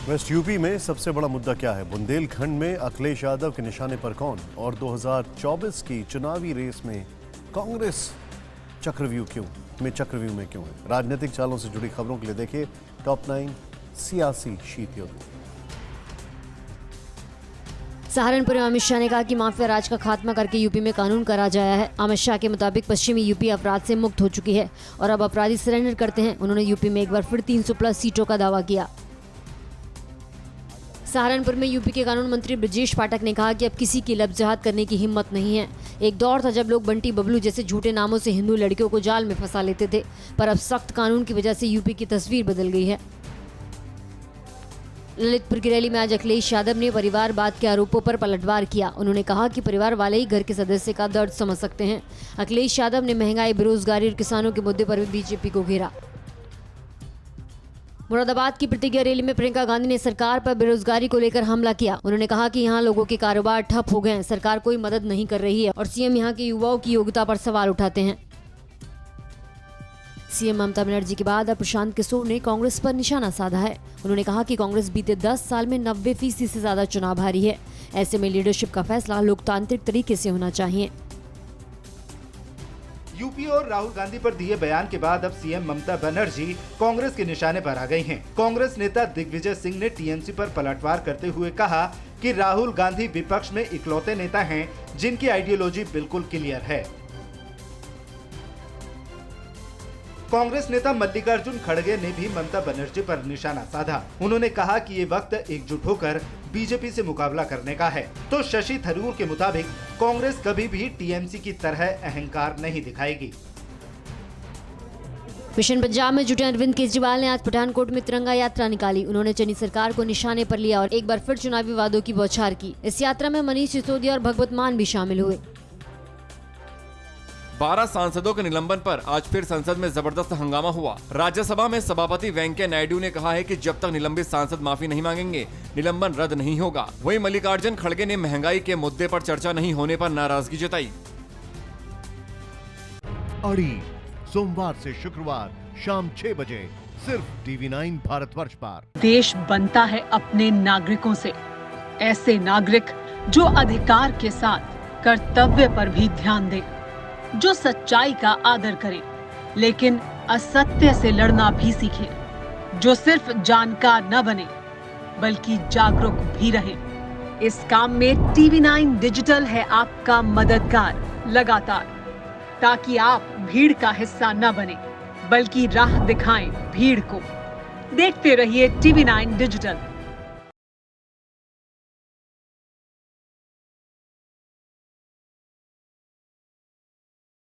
West UP में सबसे बड़ा मुद्दा क्या है? बुंदेलखंड में अखिलेश यादव के निशाने पर कौन? और 2024 की चुनावी रेस में कांग्रेस चक्रव्यूह में क्यों है? राजनीतिक चालों से जुड़ी खबरों के लिए देखिए टॉप 9 सियासी शीतयुद्ध। सहारनपुर में अमित शाह ने कहा कि माफिया राज का खात्मा करके यूपी में कानून करा जाया है। अमित शाह के मुताबिक पश्चिमी यूपी अपराध से मुक्त हो चुकी है और अब अपराधी सरेंडर करते हैं। उन्होंने यूपी में एक बार फिर 300+ सीटों का दावा किया। सहारनपुर में यूपी के कानून मंत्री ब्रजेश पाठक ने कहा कि अब किसी की लफ्जहात करने की हिम्मत नहीं है। एक दौर था जब लोग बंटी बबलू जैसे झूठे नामों से हिंदू लड़कियों को जाल में फंसा लेते थे, पर अब सख्त कानून की वजह से यूपी की तस्वीर बदल गई है। ललितपुर की रैली में आज अखिलेश यादव ने परिवारवाद के आरोपों पर पलटवार किया। उन्होंने कहा कि परिवार वाले ही घर के सदस्य का दर्द समझ सकते हैं। अखिलेश यादव ने महंगाई, बेरोजगारी और किसानों के मुद्दे पर भी बीजेपी को घेरा। मुरादाबाद की प्रतिज्ञा रैली में प्रियंका गांधी ने सरकार पर बेरोजगारी को लेकर हमला किया। उन्होंने कहा कि यहां लोगों के कारोबार ठप हो गए हैं, सरकार कोई मदद नहीं कर रही है और सीएम यहां के युवाओं की योग्यता पर सवाल उठाते हैं। सीएम ममता बनर्जी के बाद अब प्रशांत किशोर ने कांग्रेस पर निशाना साधा है। उन्होंने कहा कि कांग्रेस बीते 10 साल में 90% से ज्यादा चुनाव हारी है। ऐसे में लीडरशिप का फैसला लोकतांत्रिक तरीके से होना चाहिए। यूपी और राहुल गांधी पर दिए बयान के बाद अब सीएम ममता बनर्जी कांग्रेस के निशाने पर आ गई हैं। कांग्रेस नेता दिग्विजय सिंह ने टीएमसी पर पलटवार करते हुए कहा कि राहुल गांधी विपक्ष में इकलौते नेता हैं जिनकी आइडियोलॉजी बिल्कुल क्लियर है। कांग्रेस नेता मल्लिकार्जुन खड़गे ने भी ममता बनर्जी पर निशाना साधा। उन्होंने कहा कि ये वक्त एकजुट होकर बीजेपी से मुकाबला करने का है। तो शशि थरूर के मुताबिक कांग्रेस कभी भी टीएमसी की तरह अहंकार नहीं दिखाएगी। मिशन पंजाब में जुटे अरविंद केजरीवाल ने आज पठानकोट में तिरंगा यात्रा निकाली। उन्होंने चनी सरकार को निशाने पर लिया और एक बार फिर चुनावी वादों की बौछार की। इस यात्रा में मनीष सिसोदिया और भगवत मान भी शामिल हुए। 12 सांसदों के निलंबन पर आज फिर संसद में जबरदस्त हंगामा हुआ। राज्यसभा में सभापति वेंकैया नायडू ने कहा है कि जब तक निलंबित सांसद माफी नहीं मांगेंगे, निलंबन रद्द नहीं होगा। वहीं मल्लिकार्जुन खड़गे ने महंगाई के मुद्दे पर चर्चा नहीं होने पर नाराजगी जताई। अड़ी सोमवार से शुक्रवार शाम 6 बजे सिर्फ TV9 भारतवर्ष पर। देश बनता है अपने नागरिकों से, ऐसे नागरिक जो अधिकार के साथ कर्तव्य पर भी ध्यान दें, जो सच्चाई का आदर करें लेकिन असत्य से लड़ना भी सीखें, जो सिर्फ जानकार न बने बल्कि जागरूक भी रहें। इस काम में TV9 डिजिटल है आपका मददगार लगातार, ताकि आप भीड़ का हिस्सा न बने बल्कि राह दिखाएं भीड़ को। देखते रहिए TV9 डिजिटल।